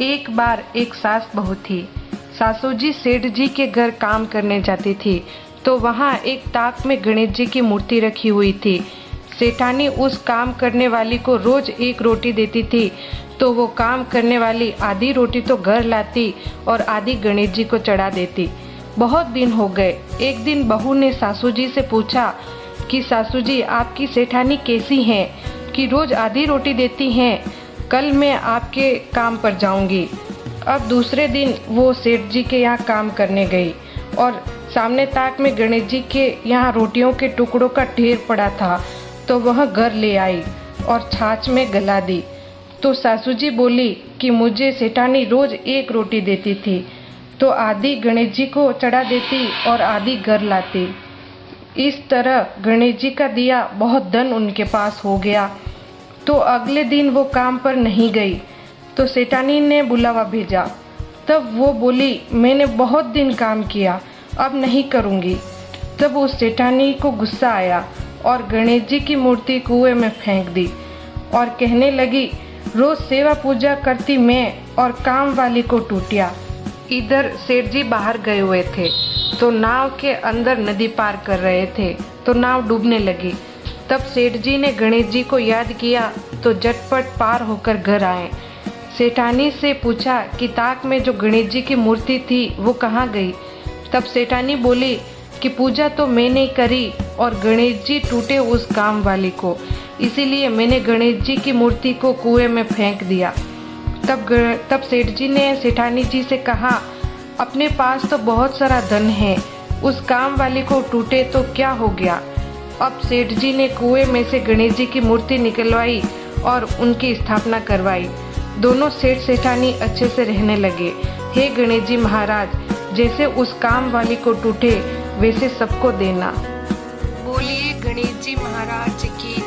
एक बार एक सास बहू थी। सासू जी सेठ जी के घर काम करने जाती थी तो वहाँ एक ताक में गणेश जी की मूर्ति रखी हुई थी। सेठानी उस काम करने वाली को रोज एक रोटी देती थी तो वो काम करने वाली आधी रोटी तो घर लाती और आधी गणेश जी को चढ़ा देती। बहुत दिन हो गए। एक दिन बहू ने सासू जी से पूछा कि सासू जी, आपकी सेठानी कैसी हैं कि रोज आधी रोटी देती हैं? कल मैं आपके काम पर जाऊंगी। अब दूसरे दिन वो सेठ जी के यहाँ काम करने गई और सामने ताक में गणेश जी के यहाँ रोटियों के टुकड़ों का ढेर पड़ा था तो वह घर ले आई और छाछ में गला दी। तो सासू जी बोली कि मुझे सेठानी रोज एक रोटी देती थी तो आधी गणेश जी को चढ़ा देती और आधी घर लाती। इस तरह गणेश जी का दिया बहुत धन उनके पास हो गया। तो अगले दिन वो काम पर नहीं गई तो सेठानी ने बुलावा भेजा। तब वो बोली, मैंने बहुत दिन काम किया, अब नहीं करूँगी। तब उस सेठानी को गुस्सा आया और गणेश जी की मूर्ति कुएं में फेंक दी और कहने लगी, रोज सेवा पूजा करती मैं और काम वाली को टूटिया। इधर सेठ जी बाहर गए हुए थे तो नाव के अंदर नदी पार कर रहे थे तो नाव डूबने लगी। तब सेठ जी ने गणेश जी को याद किया तो झटपट पार होकर घर आए। सेठानी से पूछा कि ताक में जो गणेश जी की मूर्ति थी वो कहाँ गई? तब सेठानी बोली कि पूजा तो मैंने करी और गणेश जी टूटे उस काम वाली को, इसीलिए मैंने गणेश जी की मूर्ति को कुएं में फेंक दिया। तब सेठ जी ने सेठानी जी से कहा, अपने पास तो बहुत सारा धन है, उस काम वाली को टूटे तो क्या हो गया? अब सेठ जी ने कुएं में से गणेश जी की मूर्ति निकलवाई और उनकी स्थापना करवाई। दोनों सेठ सेठानी अच्छे से रहने लगे। हे गणेश जी महाराज, जैसे उस काम वाली को टूटे वैसे सबको देना। बोलिए गणेश जी महाराज की